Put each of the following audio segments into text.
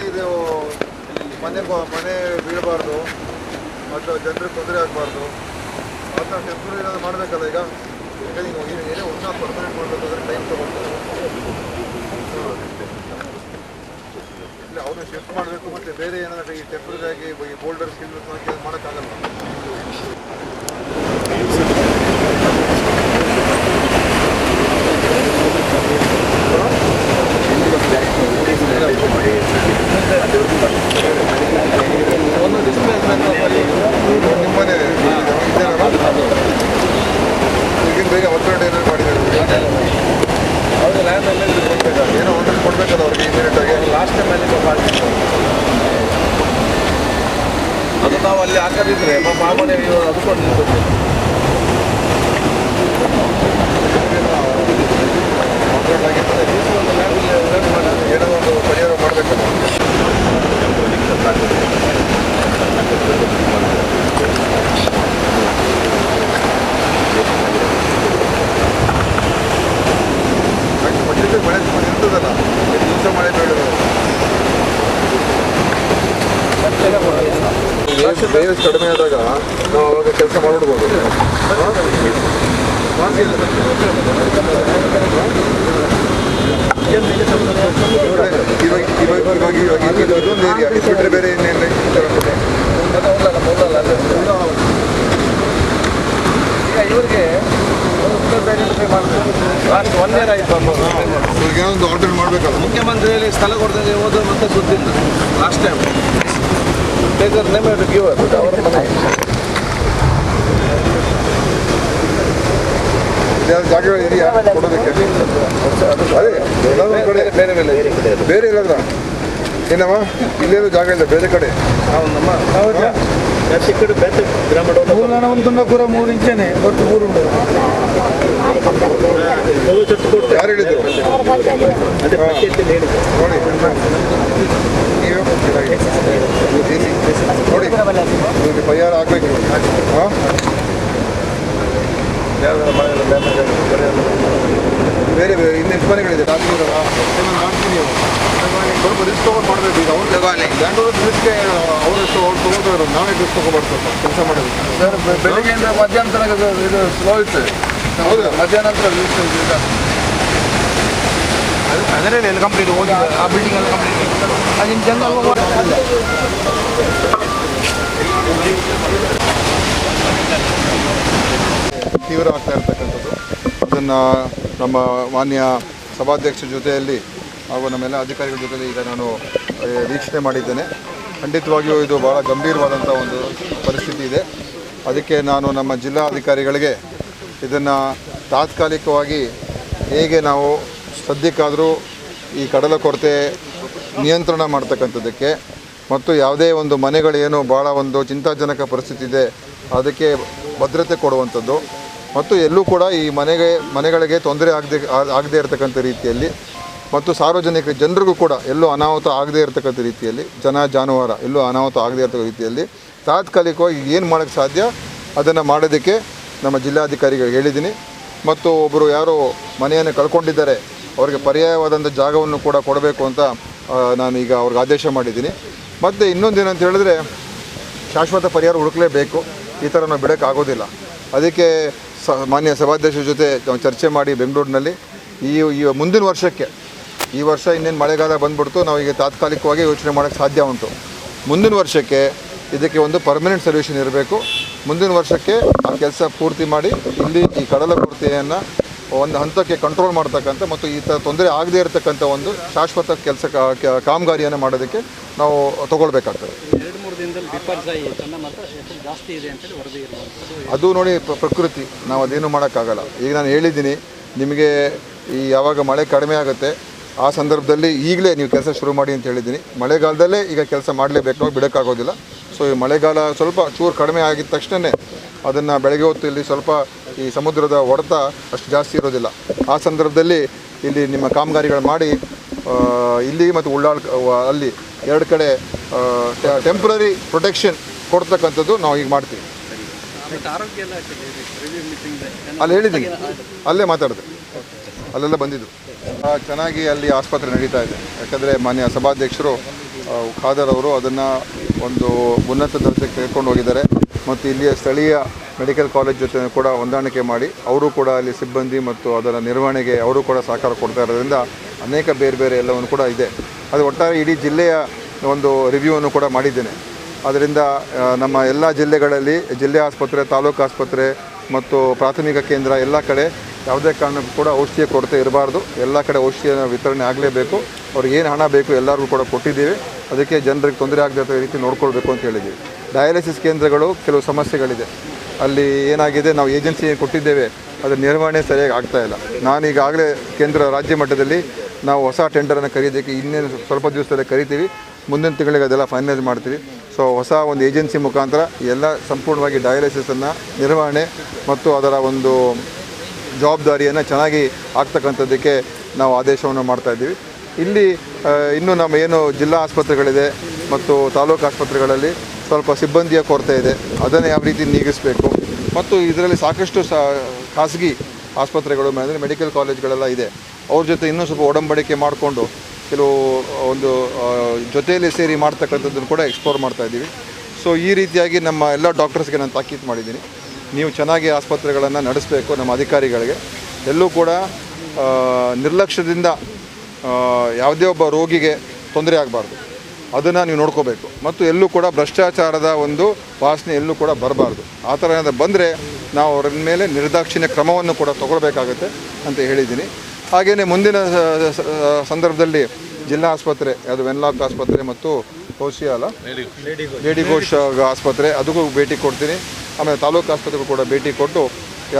ಇದು ಮನೆ ಬೀಳಬಾರ್ದು ಮತ್ತು ಜನರಿಗೆ ತೊಂದರೆ ಆಗಬಾರ್ದು ಆ ಥರ ಟೆಂಪ್ರರಿ ಏನಾದರೂ ಮಾಡಬೇಕಲ್ಲ. ಈಗ ಯಾಕಂದ್ರೆ ನೀವು ಏನೇ ಒಂದು ಪರ್ಮನೆಂಟ್ ಮಾಡಬೇಕಾದ್ರೆ ಟೈಮ್ ತೊಗೊಳ್ತಾರೆ. ಇಲ್ಲ ಅವನು ಶಿಫ್ಟ್ ಮಾಡಬೇಕು ಮತ್ತು ಬೇರೆ ಏನಾದರೂ ಈ ಟೆಂಪ್ರರಿ ಆಗಿ ಈ ಬೋಲ್ಡರ್ ಸ್ಕಿಲ್ ಹಾಕಿ ಅದು ಮಾಡೋಕ್ಕಾಗಲ್ಲ. ಇಲ್ಲಿ ಹಾಕದಿದ್ರೆ ಆ ಮನೆ ಅದಕ್ಕೊಂಡು ನಿಲ್ತದೆ. ಏನೋ ಒಂದು ಪರಿಹಾರ ಮಾಡಬೇಕಲ್ಲ. ಮಳೆ ಇರ್ತದಲ್ಲ, ದಿವಸ ಮಳೆ ಬೀಳೋದು ಬೇಸ್ ಕಡಿಮೆ ಆದಾಗ ನಾವು ಅವಾಗ ಕೆಲಸ ಮಾಡಿಬಿಡ್ಬೋದು. ಇವಾಗ ಇದೊಂದು ಏರಿಯಾ ಬಿಟ್ಟರೆ ಬೇರೆ ಇನ್ನೇನು ಈಗ ಇವ್ರಿಗೆ ಲಾಸ್ಟ್ 1 year ಆಯಿತು. ಏನೊಂದು ಆರ್ಡರ್ ಮಾಡಬೇಕಲ್ಲ. ಮುಖ್ಯಮಂತ್ರಿಯಲ್ಲಿ ಸ್ಥಳ ಕೊಡ್ತಾರೆ ಹೋದ ಮತ್ತೆ ಸುದ್ದಿ ಇಲ್ಲ. ಲಾಸ್ಟ್ ಟೈಮ್ ಟೇಕರ್ ನೇಮ್ ಗಿವರ್ ಅವರ ಮನೆ ಜಾಗಗಳು ಇದೆಯಾ ಕೊಡೋದಕ್ಕೆ? ಅದೇ ಎಲ್ಲರೂ ಕಡೆ ಬೇರೆ ಬೇರೆ ಬೇರೆ ಇಲ್ಲದ ಏನಮ್ಮ ಇಲ್ಲೇನು ಜಾಗ ಇಲ್ಲ ಬೇರೆ ಕಡೆ. ತುಂಗಪುರ 3 ಇಂಚೇನೆ ಒಟ್ಟು 3 ಉಂಟು. ಯಾರು ಹೇಳಿದ್ರು ನೋಡಿ? ನೀವೇ ನೋಡಿ ನಿಮಗೆ ಪರಿಹಾರ ಆಗಬೇಕು. ಹಾಂ ಬೇರೆ ಬೇರೆ ಇನ್ನೆಷ್ಟು ಮನೆಗಳಿದೆ ಮಾಡ್ತೀನಿ. ಸ್ವಲ್ಪ ರಿಸ್ಕ್ ತೊಗೊಂಡು ಮಾಡಬೇಕು. ಈಗ ಅವ್ರು ಬ್ಯಾಂಗ್ಳೂರು ರಿಸ್ಕ್ಗೆ ಅವರೆಷ್ಟು ಅವ್ರು ತೊಗೊಂಡ್ರು, ನಾವೇ ರಿಸ್ಕ್ ತೊಗೊಬಾರ್ದು ಕೆಲಸ ಮಾಡೋದು. ಬೆಳಿಗ್ಗೆಯಿಂದ ಮಧ್ಯಾಹ್ನ ತನಕ ಇದು ಸ್ಲೋ ಇತ್ತು. ಹೌದಾ? ಮಧ್ಯಾಹ್ನ ನಂತರ ಅದರಲ್ಲಿ ಎಲ್ಲ ಕಂಪ್ಲೀಟ್ ಹೋಗಿ ಆ ಬಿಲ್ಡಿಂಗ್ ಎಲ್ಲ ಕಂಪ್ಲೀಟ್ ಅದಿನ ಜನ ತೀವ್ರ ಆಗ್ತಾ ಇರ್ತಕ್ಕಂಥದ್ದು. ಅದನ್ನು ನಮ್ಮ ಮಾನ್ಯ ಸಭಾಧ್ಯಕ್ಷರ ಜೊತೆಯಲ್ಲಿ ಹಾಗೂ ನಮ್ಮೆಲ್ಲ ಅಧಿಕಾರಿಗಳ ಜೊತೆಯಲ್ಲಿ ಈಗ ನಾನು ವೀಕ್ಷಣೆ ಮಾಡಿದ್ದೇನೆ. ಖಂಡಿತವಾಗಿಯೂ ಇದು ಭಾಳ ಗಂಭೀರವಾದಂಥ ಒಂದು ಪರಿಸ್ಥಿತಿ ಇದೆ. ಅದಕ್ಕೆ ನಾನು ನಮ್ಮ ಜಿಲ್ಲಾಧಿಕಾರಿಗಳಿಗೆ ಇದನ್ನು ತಾತ್ಕಾಲಿಕವಾಗಿ ಹೇಗೆ ನಾವು ಸದ್ಯಕ್ಕಾದರೂ ಈ ಕಡಲ ಕೊರತೆ ನಿಯಂತ್ರಣ ಮಾಡ್ತಕ್ಕಂಥದ್ದಕ್ಕೆ ಮತ್ತು ಯಾವುದೇ ಒಂದು ಮನೆಗಳೇನು ಭಾಳ ಒಂದು ಚಿಂತಾಜನಕ ಪರಿಸ್ಥಿತಿ ಇದೆ ಅದಕ್ಕೆ ಭದ್ರತೆ ಕೊಡುವಂಥದ್ದು ಮತ್ತು ಎಲ್ಲೂ ಕೂಡ ಈ ಮನೆಗಳಿಗೆ ತೊಂದರೆ ಆಗದೇ ಇರತಕ್ಕಂಥ ರೀತಿಯಲ್ಲಿ ಮತ್ತು ಸಾರ್ವಜನಿಕ ಜನರಿಗೂ ಕೂಡ ಎಲ್ಲೂ ಅನಾಹುತ ಆಗದೇ ಇರತಕ್ಕಂಥ ರೀತಿಯಲ್ಲಿ ಜಾನುವಾರು ಎಲ್ಲೂ ಅನಾಹುತ ಆಗದೇ ಇರತಕ್ಕ ರೀತಿಯಲ್ಲಿ ತಾತ್ಕಾಲಿಕವಾಗಿ ಏನು ಮಾಡೋಕ್ಕೆ ಸಾಧ್ಯ ಅದನ್ನು ಮಾಡೋದಕ್ಕೆ ನಮ್ಮ ಜಿಲ್ಲಾಧಿಕಾರಿಗಳಿಗೆ ಹೇಳಿದ್ದೀನಿ. ಮತ್ತು ಒಬ್ಬರು ಯಾರೋ ಮನೆಯನ್ನು ಕಳ್ಕೊಂಡಿದ್ದಾರೆ ಅವರಿಗೆ ಪರ್ಯಾಯವಾದಂಥ ಜಾಗವನ್ನು ಕೂಡ ಕೊಡಬೇಕು ಅಂತ ನಾನು ಈಗ ಅವ್ರಿಗೆ ಆದೇಶ ಮಾಡಿದ್ದೀನಿ. ಮತ್ತು ಇನ್ನೊಂದೇನಂತ ಹೇಳಿದ್ರೆ ಶಾಶ್ವತ ಪರಿಹಾರ ಹುಡುಕಲೇಬೇಕು. ಈ ಥರ ನಾವು ಬಿಡೋಕ್ಕಾಗೋದಿಲ್ಲ. ಅದಕ್ಕೆ ಮಾನ್ಯ ಸಭಾಧ್ಯಕ್ಷರ ಜೊತೆ ನಾವು ಚರ್ಚೆ ಮಾಡಿ ಬೆಂಗಳೂರಿನಲ್ಲಿ ಈ ಮುಂದಿನ ವರ್ಷಕ್ಕೆ, ಈ ವರ್ಷ ಇನ್ನೇನು ಮಳೆಗಾಲ ಬಂದ್ಬಿಡ್ತು, ನಾವು ಈಗ ತಾತ್ಕಾಲಿಕವಾಗಿ ಯೋಚನೆ ಮಾಡೋಕ್ಕೆ ಸಾಧ್ಯ ಉಂಟು. ಮುಂದಿನ ವರ್ಷಕ್ಕೆ ಇದಕ್ಕೆ ಒಂದು ಪರ್ಮನೆಂಟ್ ಸೊಲ್ಯೂಷನ್ ಇರಬೇಕು. ಮುಂದಿನ ವರ್ಷಕ್ಕೆ ಆ ಕೆಲಸ ಪೂರ್ತಿ ಮಾಡಿ ಇಲ್ಲಿ ಈ ಕಡಲ ಕೊರತೆಯನ್ನು ಒಂದು ಹಂತಕ್ಕೆ ಕಂಟ್ರೋಲ್ ಮಾಡ್ತಕ್ಕಂಥ ಮತ್ತು ಈ ಥರ ತೊಂದರೆ ಆಗದೇ ಇರತಕ್ಕಂಥ ಒಂದು ಶಾಶ್ವತ ಕೆಲಸ ಕಾಮಗಾರಿಯನ್ನು ಮಾಡೋದಕ್ಕೆ ನಾವು ತಗೊಳ್ಬೇಕಾಗ್ತದೆ. ಅದು ನೋಡಿ ಪ್ರಕೃತಿ, ನಾವು ಅದೇನು ಮಾಡೋಕ್ಕಾಗಲ್ಲ. ಈಗ ನಾನು ಹೇಳಿದ್ದೀನಿ ನಿಮಗೆ, ಈ ಯಾವಾಗ ಮಳೆ ಕಡಿಮೆ ಆಗುತ್ತೆ ಆ ಸಂದರ್ಭದಲ್ಲಿ ಈಗಲೇ ನೀವು ಕೆಲಸ ಶುರು ಮಾಡಿ ಅಂತ ಹೇಳಿದ್ದೀನಿ. ಮಳೆಗಾಲದಲ್ಲೇ ಈಗ ಕೆಲಸ ಮಾಡಲೇಬೇಕು, ನಾವು ಬಿಡೋಕ್ಕಾಗೋದಿಲ್ಲ. ಸೊ ಈ ಮಳೆಗಾಲ ಸ್ವಲ್ಪ ಚೂರು ಕಡಿಮೆ ಆಗಿದ ತಕ್ಷಣವೇ ಅದನ್ನು ಬೆಳಗ್ಗೆ ಹೊತ್ತು ಇಲ್ಲಿ ಸ್ವಲ್ಪ ಈ ಸಮುದ್ರದ ಹೊಡೆತ ಅಷ್ಟು ಜಾಸ್ತಿ ಇರೋದಿಲ್ಲ. ಆ ಸಂದರ್ಭದಲ್ಲಿ ಇಲ್ಲಿ ನಿಮ್ಮ ಕಾಮಗಾರಿಗಳು ಮಾಡಿ ಇಲ್ಲಿ ಮತ್ತು ಅಲ್ಲಿ 2 ಕಡೆ ಟೆಂಪ್ರರಿ ಪ್ರೊಟೆಕ್ಷನ್ ಕೊಡ್ತಕ್ಕಂಥದ್ದು ನಾವು ಈಗ ಮಾಡ್ತೀವಿ. ಅಲ್ಲಿ ಹೇಳಿದ್ದೀನಿ, ಅಲ್ಲೇ ಮಾತಾಡಿದೆ, ಅಲ್ಲೆಲ್ಲ ಬಂದಿದ್ದು. ಚೆನ್ನಾಗಿ ಅಲ್ಲಿ ಆಸ್ಪತ್ರೆ ನಡೀತಾ ಇದೆ. ಯಾಕಂದರೆ ಮಾನ್ಯ ಸಭಾಧ್ಯಕ್ಷರು ಖಾದರ್ ಅವರು ಅದನ್ನು ಒಂದು ಉನ್ನತ ದರ್ಜೆಗೆ ತೆಗೆದುಕೊಂಡು ಹೋಗಿದ್ದಾರೆ. ಮತ್ತು ಇಲ್ಲಿಯ ಸ್ಥಳೀಯ ಮೆಡಿಕಲ್ ಕಾಲೇಜ್ ಜೊತೆ ಕೂಡ ಹೊಂದಾಣಿಕೆ ಮಾಡಿ ಅವರು ಕೂಡ ಅಲ್ಲಿ ಸಿಬ್ಬಂದಿ ಮತ್ತು ಅದರ ನಿರ್ವಹಣೆಗೆ ಅವರು ಕೂಡ ಸಹಕಾರ ಕೊಡ್ತಾ ಇರೋದ್ರಿಂದ ಅನೇಕ ಬೇರೆ ಬೇರೆ ಎಲ್ಲವನ್ನು ಕೂಡ ಇದೆ. ಅದು ಒಟ್ಟಾರೆ ಇಡೀ ಜಿಲ್ಲೆಯ ಒಂದು ರಿವ್ಯೂವನ್ನು ಕೂಡ ಮಾಡಿದ್ದೇನೆ. ಅದರಿಂದ ನಮ್ಮ ಎಲ್ಲ ಜಿಲ್ಲೆಗಳಲ್ಲಿ ಜಿಲ್ಲೆ ಆಸ್ಪತ್ರೆ, ತಾಲೂಕು ಆಸ್ಪತ್ರೆ ಮತ್ತು ಪ್ರಾಥಮಿಕ ಕೇಂದ್ರ ಎಲ್ಲ ಕಡೆ ಯಾವುದೇ ಕಾರಣಕ್ಕೂ ಕೂಡ ಔಷಧಿಯ ಕೊರತೆ ಇರಬಾರ್ದು. ಎಲ್ಲ ಕಡೆ ಔಷಧಿಯ ವಿತರಣೆ ಆಗಲೇಬೇಕು. ಅವ್ರಿಗೆ ಏನು ಹಣ ಬೇಕು ಎಲ್ಲರಿಗೂ ಕೂಡ ಕೊಟ್ಟಿದ್ದೀವಿ. ಅದಕ್ಕೆ ಜನರಿಗೆ ತೊಂದರೆ ಆಗದ ರೀತಿ ನೋಡ್ಕೊಳ್ಬೇಕು ಅಂತ ಹೇಳಿದ್ದೀವಿ. ಡಯಾಲಿಸಿಸ್ ಕೇಂದ್ರಗಳು ಕೆಲವು ಸಮಸ್ಯೆಗಳಿದೆ. ಅಲ್ಲಿ ಏನಾಗಿದೆ, ನಾವು ಏಜೆನ್ಸಿ ಕೊಟ್ಟಿದ್ದೇವೆ, ಅದರ ನಿರ್ವಹಣೆ ಸರಿಯಾಗಿ ಆಗ್ತಾಯಿಲ್ಲ. ನಾನೀಗಾಗಲೇ ರಾಜ್ಯ ಮಟ್ಟದಲ್ಲಿ ನಾವು ಹೊಸ ಟೆಂಡರನ್ನು ಕರೀಯೋದಕ್ಕೆ ಇನ್ನೇನು ಸ್ವಲ್ಪ ದಿವಸದಲ್ಲೇ ಕರಿತೀವಿ. ಮುಂದಿನ ತಿಂಗಳಿಗೆ ಅದೆಲ್ಲ ಫೈನಲೈಸ್ ಮಾಡ್ತೀವಿ. ಸೊ ಹೊಸ ಒಂದು ಏಜೆನ್ಸಿ ಮುಖಾಂತರ ಎಲ್ಲ ಸಂಪೂರ್ಣವಾಗಿ ಡಯಾಲಿಸಿಸನ್ನು ನಿರ್ವಹಣೆ ಮತ್ತು ಅದರ ಒಂದು ಜವಾಬ್ದಾರಿಯನ್ನು ಚೆನ್ನಾಗಿ ಆಗ್ತಕ್ಕಂಥದ್ದಕ್ಕೆ ನಾವು ಆದೇಶವನ್ನು ಮಾಡ್ತಾಯಿದ್ದೀವಿ. ಇಲ್ಲಿ ಇನ್ನೂ ನಮ್ಮ ಏನು ಜಿಲ್ಲಾ ಆಸ್ಪತ್ರೆಗಳಿದೆ ಮತ್ತು ತಾಲೂಕು ಆಸ್ಪತ್ರೆಗಳಲ್ಲಿ ಸ್ವಲ್ಪ ಸಿಬ್ಬಂದಿಯ ಕೊರತೆ ಇದೆ, ಅದನ್ನು ಯಾವ ರೀತಿ ನೀಗಿಸಬೇಕು. ಮತ್ತು ಇದರಲ್ಲಿ ಸಾಕಷ್ಟು ಖಾಸಗಿ ಆಸ್ಪತ್ರೆಗಳು ಅಂದರೆ ಮೆಡಿಕಲ್ ಕಾಲೇಜ್ಗಳೆಲ್ಲ ಇದೆ, ಅವ್ರ ಜೊತೆ ಇನ್ನೂ ಸ್ವಲ್ಪ ಒಡಂಬಡಿಕೆ ಮಾಡಿಕೊಂಡು ಕೆಲವು ಒಂದು ಜೊತೆಯಲ್ಲಿ ಸೇರಿ ಮಾಡ್ತಕ್ಕಂಥದ್ದನ್ನು ಕೂಡ ಎಕ್ಸ್ಪ್ಲೋರ್ ಮಾಡ್ತಾಯಿದ್ದೀವಿ. ಸೊ ಈ ರೀತಿಯಾಗಿ ನಮ್ಮ ಎಲ್ಲ ಡಾಕ್ಟರ್ಸ್ಗೆ ನಾನು ತಾಕೀತು ಮಾಡಿದ್ದೀನಿ, ನೀವು ಚೆನ್ನಾಗಿ ಆಸ್ಪತ್ರೆಗಳನ್ನು ನಡೆಸಬೇಕು. ನಮ್ಮ ಅಧಿಕಾರಿಗಳಿಗೆ ಎಲ್ಲೂ ಕೂಡ ನಿರ್ಲಕ್ಷ್ಯದಿಂದ ಯಾವುದೇ ಒಬ್ಬ ರೋಗಿಗೆ ತೊಂದರೆ ಆಗಬಾರ್ದು, ಅದನ್ನು ನೀವು ನೋಡ್ಕೋಬೇಕು. ಮತ್ತು ಎಲ್ಲೂ ಕೂಡ ಭ್ರಷ್ಟಾಚಾರದ ಒಂದು ವಾಸನೆ ಎಲ್ಲೂ ಕೂಡ ಬರಬಾರ್ದು. ಆ ಥರ ಏನಾದರೂ ಬಂದರೆ ನಾವು ಅವರ ಮೇಲೆ ನಿರ್ದಾಕ್ಷಿಣ್ಯ ಕ್ರಮವನ್ನು ಕೂಡ ತಗೊಳ್ಬೇಕಾಗುತ್ತೆ ಅಂತ ಹೇಳಿದ್ದೀನಿ. ಹಾಗೆಯೇ ಮುಂದಿನ ಸಂದರ್ಭದಲ್ಲಿ ಜಿಲ್ಲಾ ಆಸ್ಪತ್ರೆ ಅದು ವೆನ್ಲಾಕ್ ಆಸ್ಪತ್ರೆ ಮತ್ತು ಲೇಡಿ ಘೋಷ್ ಆಸ್ಪತ್ರೆ ಅದಕ್ಕೂ ಭೇಟಿ ಕೊಡ್ತೀನಿ. ಆಮೇಲೆ ತಾಲೂಕು ಆಸ್ಪತ್ರೆಗೂ ಕೂಡ ಭೇಟಿ ಕೊಟ್ಟು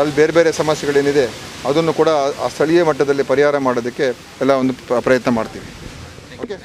ಅಲ್ಲಿ ಬೇರೆ ಬೇರೆ ಸಮಸ್ಯೆಗಳೇನಿದೆ ಅದನ್ನು ಕೂಡ ಆ ಸ್ಥಳೀಯ ಮಟ್ಟದಲ್ಲಿ ಪರಿಹಾರ ಮಾಡೋದಕ್ಕೆ ಎಲ್ಲ ಒಂದು ಪ್ರಯತ್ನ ಮಾಡ್ತೀವಿ. ಓಕೆ.